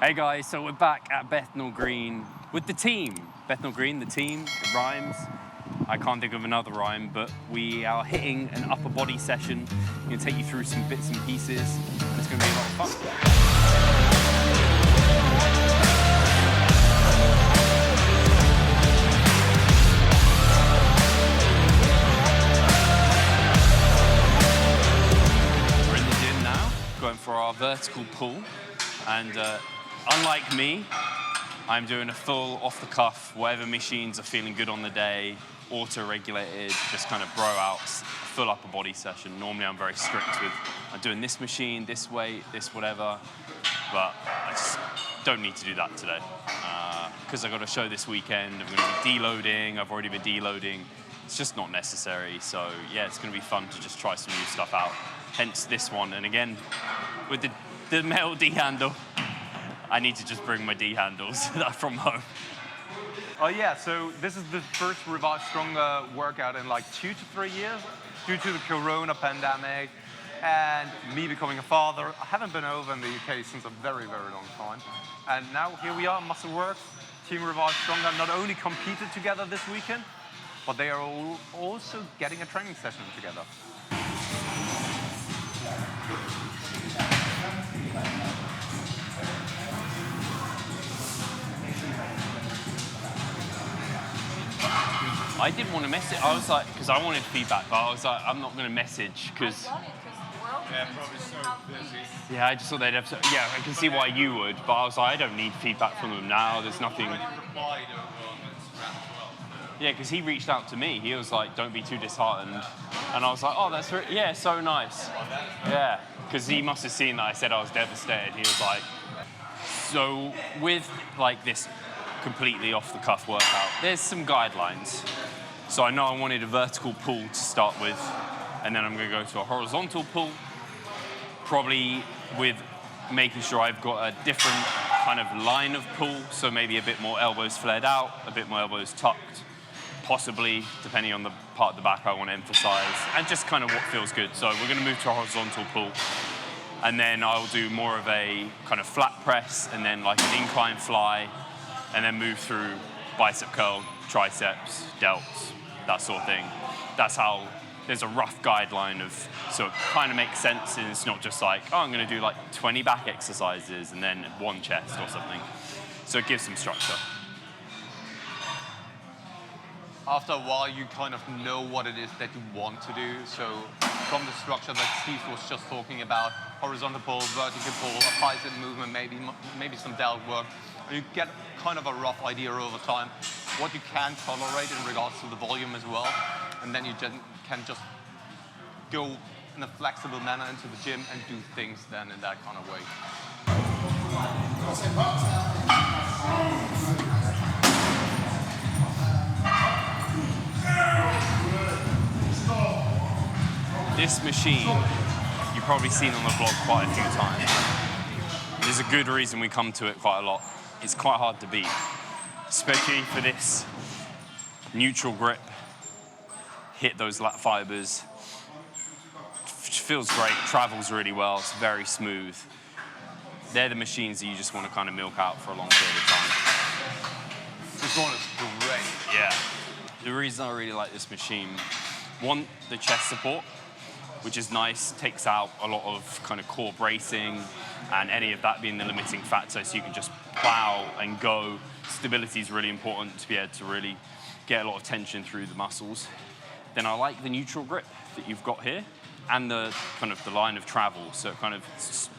Hey guys, so we're back at Bethnal Green with the team. Bethnal Green, the team, it rhymes. I can't think of another rhyme, but we are hitting an upper body session. I'm gonna take you through some bits and pieces. It's gonna be a lot of fun. We're in the gym now, going for our vertical pull. And unlike me, I'm doing a full off-the-cuff, whatever machines are feeling good on the day, auto-regulated, just kind of bro outs, full upper body session. Normally I'm very strict with, I'm doing this machine, this weight, this whatever, but I just don't need to do that today. Because I've got a show this weekend, I'm gonna be deloading, I've already been deloading. It's just not necessary, so yeah, it's gonna be fun to just try some new stuff out. Hence this one, and again, with the metal D handle, I need to just bring my D handles from home. Oh yeah, so this is the first Revive Stronger workout in like 2 to 3 years due to the Corona pandemic and me becoming a father. I haven't been over in the UK since a very, very long time. And now here we are, Muscle Works, Team Revive Stronger not only competed together this weekend, but they are also getting a training session together. I didn't want to message. I was like, because I wanted feedback, but I was like, I'm not going to message because. Yeah, probably so busy. Yeah, I just thought they'd have. Yeah, I can see why you would, but I was like, I don't need feedback from them now. There's nothing. Replied over on Instagram as well. Yeah, because he reached out to me. He was like, "Don't be too disheartened," and I was like, "Oh, that's yeah, so nice." Yeah, because he must have seen that I said I was devastated. He was like, "So with like this completely off-the-cuff workout, there's some guidelines. So I know I wanted a vertical pull to start with, and then I'm going to go to a horizontal pull, probably with making sure I've got a different kind of line of pull, so maybe a bit more elbows flared out, a bit more elbows tucked, possibly, depending on the part of the back I want to emphasize, and just kind of what feels good. So we're going to move to a horizontal pull, and then I'll do more of a kind of flat press, and then like an incline fly, and then move through bicep curl, triceps, delts, that sort of thing. That's how, there's a rough guideline of, so it kind of makes sense, and it's not just like, oh, I'm gonna do like 20 back exercises and then 1 chest or something. So it gives some structure. After a while, you kind of know what it is that you want to do. So from the structure that Steve was just talking about, horizontal pull, vertical pull, a bicep movement, maybe some delt work, you get kind of a rough idea over time what you can tolerate in regards to the volume as well. And then you can just go in a flexible manner into the gym and do things then in that kind of way. This machine, you've probably seen on the vlog quite a few times. There's a good reason we come to it quite a lot. It's quite hard to beat, especially for this neutral grip. Hit those lat fibers. Feels great, travels really well, it's very smooth. They're the machines that you just want to kind of milk out for a long period of time. This one is great. Yeah. The reason I really like this machine, one, the chest support, which is nice, takes out a lot of kind of core bracing and any of that being the limiting factor, so you can just plow and go. Stability is really important to be able to really get a lot of tension through the muscles. Then I like the neutral grip that you've got here and the kind of the line of travel, so it kind of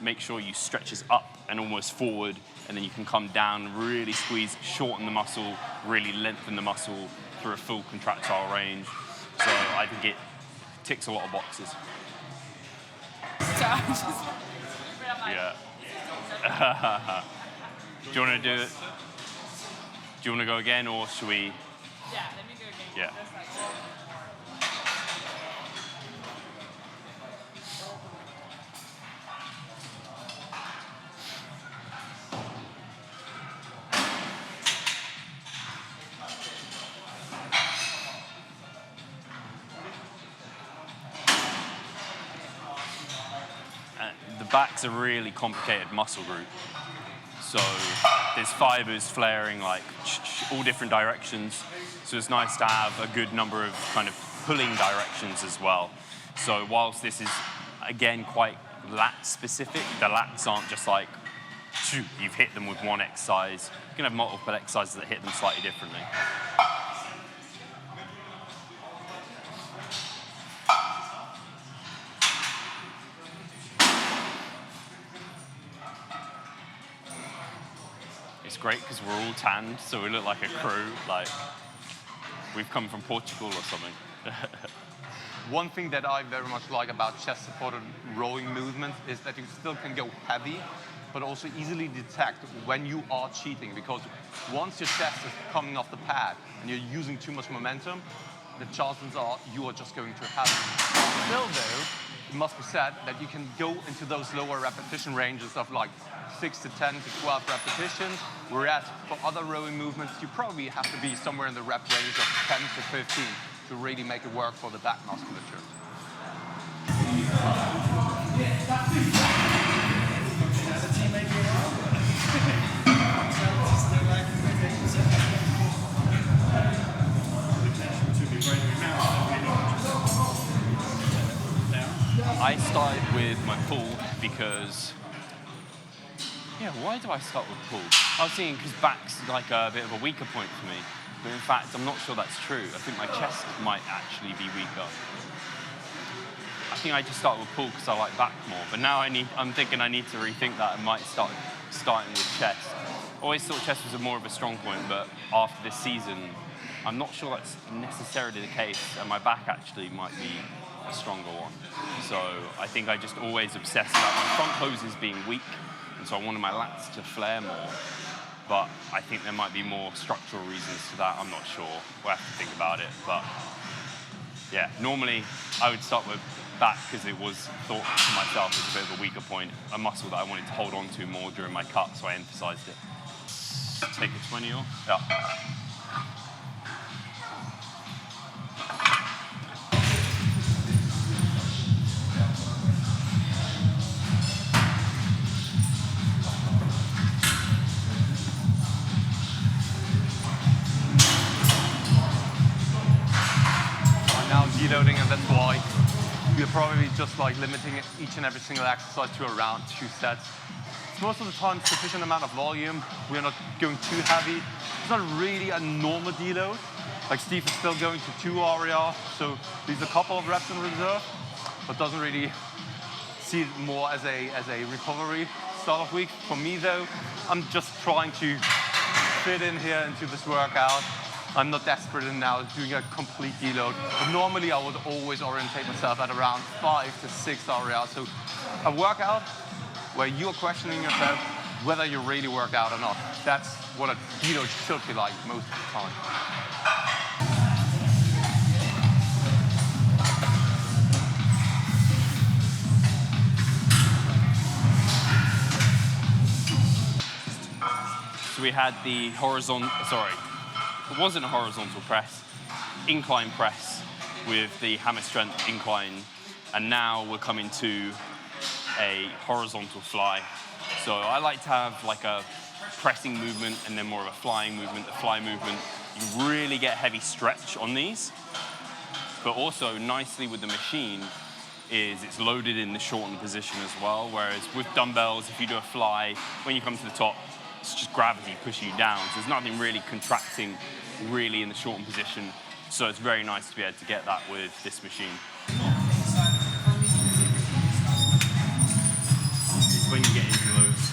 makes sure you stretches up and almost forward, and then you can come down, really squeeze, shorten the muscle, really lengthen the muscle through a full contractile range. So I think it ticks a lot of boxes. Yeah. Do you want to do it? Do you want to go again, or should we? Yeah, let me go again. Yeah. The back's a really complicated muscle group. So there's fibers flaring like all different directions. So it's nice to have a good number of kind of pulling directions as well. So whilst this is, again, quite lat specific, the lats aren't just like, you've hit them with one exercise. You can have multiple exercises that hit them slightly differently. It's great because we're all tanned, so we look like a crew, like we've come from Portugal or something. One thing that I very much like about chest-supported rowing movements is that you still can go heavy, but also easily detect when you are cheating, because once your chest is coming off the pad and you're using too much momentum, the chances are you are just going too heavy. Still though, it must be said that you can go into those lower repetition ranges of like 6 to 10 to 12 repetitions, whereas for other rowing movements, you probably have to be somewhere in the rep range of 10 to 15 to really make it work for the back musculature. I started with my pull because, why do I start with pull? I was thinking because back's like a bit of a weaker point for me. But in fact, I'm not sure that's true. I think my chest might actually be weaker. I think I just start with pull because I like back more. But now I'm thinking I need to rethink that and might start starting with chest. Always thought chest was more of a strong point, but after this season, I'm not sure that's necessarily the case, and my back actually might be a stronger one. So I think I just always obsess about my front poses being weak, and so I wanted my lats to flare more. But I think there might be more structural reasons to that. I'm not sure. We'll have to think about it. But yeah, normally I would start with back because it was thought to myself as a bit of a weaker point, a muscle that I wanted to hold on to more during my cut, so I emphasized it. Take a 20 off? Yeah. Deloading, and that's why you're probably just like limiting each and every single exercise to around 2 sets. It's most of the time sufficient amount of volume. We're not going too heavy. It's not really a normal deload. Like Steve is still going to 2 RER, so leaves a couple of reps in reserve, but doesn't really see it more as a recovery start of week. For me though, I'm just trying to fit in here into this workout. I'm not desperate in now doing a complete deload. But normally I would always orientate myself at around 5 to 6 RER. So a workout where you're questioning yourself whether you really work out or not. That's what a deload should be like most of the time. So we had the it wasn't a horizontal press, incline press with the hammer strength incline, and now we're coming to a horizontal fly. So I like to have like a pressing movement and then more of a flying movement. The fly movement, you really get heavy stretch on these, but also nicely with the machine is it's loaded in the shortened position as well, whereas with dumbbells, if you do a fly, when you come to the top, it's just gravity pushing you down. So there's nothing really contracting really in the shortened position. So it's very nice to be able to get that with this machine. When you get into those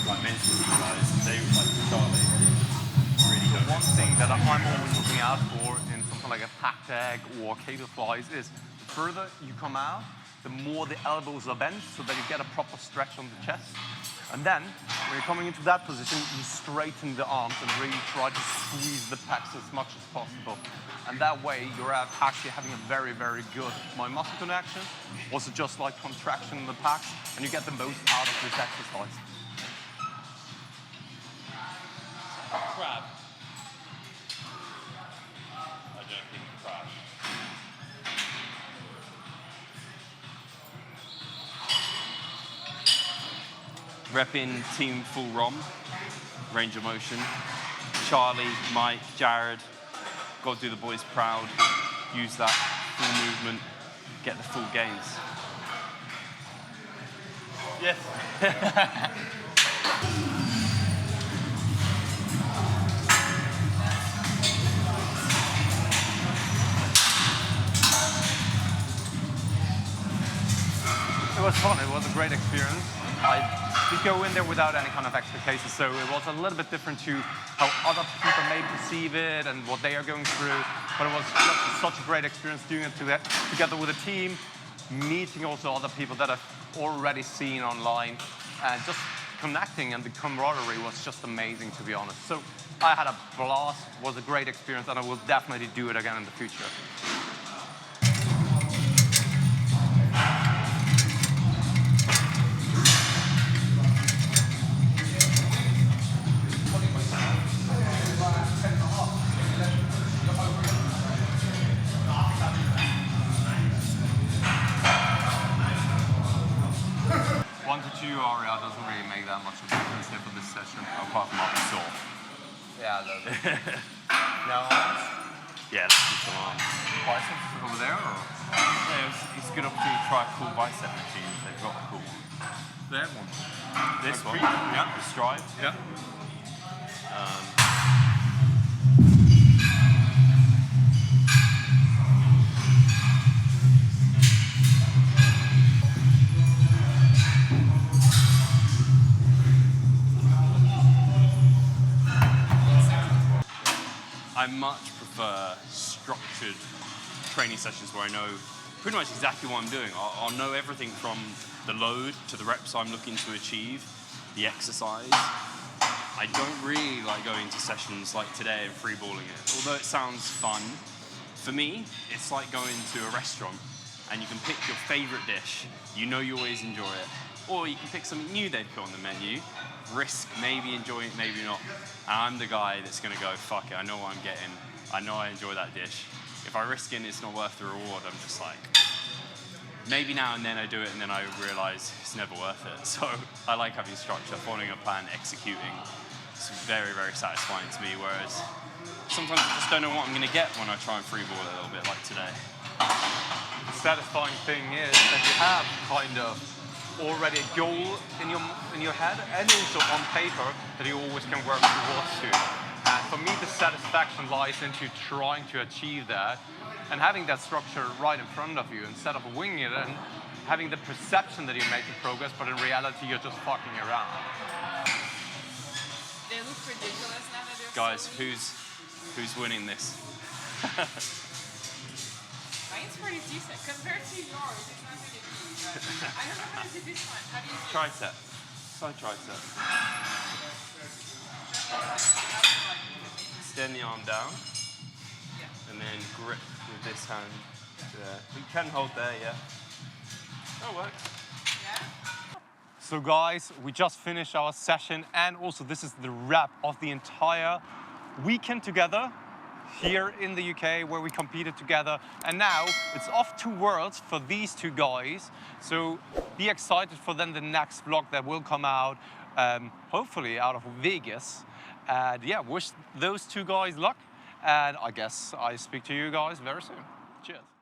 like mental guys, they like Charlie really don't. One thing that I'm always looking out for in something like a pack tag or cable flies is the further you come out, the more the elbows are bent so that you get a proper stretch on the chest. And then, when you're coming into that position, you straighten the arms and really try to squeeze the pecs as much as possible. And that way, you're actually having a very, very good mind-muscle connection, also just like contraction in the pecs, and you get the most out of this exercise. Crab. I don't think crab. repping Team Full ROM, range of motion. Charlie, Mike, Jared, got to do the boys proud. Use that full movement, get the full gains. Yes. It was fun. It was a great experience. I did go in there without any kind of expectations, so it was a little bit different to how other people may perceive it and what they are going through. But it was just such a great experience doing it together with a team, meeting also other people that I've already seen online, and just connecting, and the camaraderie was just amazing, to be honest. So I had a blast. It was a great experience, and I will definitely do it again in the future. Aria doesn't really make that much of a difference here for this session. Apart from our sore. Yeah, a little bit. Now arms? Yeah, let's do some arms. Biceps over there, or? Yeah, it's a good opportunity to try a cool bicep machine if they've got a cool one. That one. This one? Yeah. The Stride? Yeah. I much prefer structured training sessions where I know pretty much exactly what I'm doing. I'll know everything from the load to the reps I'm looking to achieve, the exercise. I don't really like going to sessions like today and freeballing it. Although it sounds fun, for me, it's like going to a restaurant and you can pick your favorite dish. You know you always enjoy it. Or you can pick something new they've put on the menu, risk maybe enjoying it, maybe not. And I'm the guy that's gonna go, fuck it, I know what I'm getting. I know I enjoy that dish. If I risk it and it's not worth the reward, I'm just like, maybe now and then I do it and then I realize it's never worth it. So I like having structure, following a plan, executing. It's very, very satisfying to me, whereas sometimes I just don't know what I'm gonna get when I try and freeball it a little bit like today. The satisfying thing is that you have kind of already a goal in your head and also on paper that you always can work towards to. And for me, the satisfaction lies into trying to achieve that and having that structure right in front of you instead of winging it and having the perception that you're making progress, but in reality, you're just fucking around. They look ridiculous now that they're Guys, so weak. who's winning this? Mine's pretty decent compared to yours. It's not really good, but I don't know how to do this one. How do you do Tricep. Side tricep. Extend the arm down. Yeah. And then grip with this hand there. You can hold there, yeah. That'll work. Yeah? So guys, we just finished our session, and also this is the wrap of the entire weekend together here in the UK where we competed together. And now it's off to Worlds for these two guys. So be excited for then the next vlog that will come out, hopefully out of Vegas. And yeah, wish those two guys luck. And I guess I speak to you guys very soon. Cheers.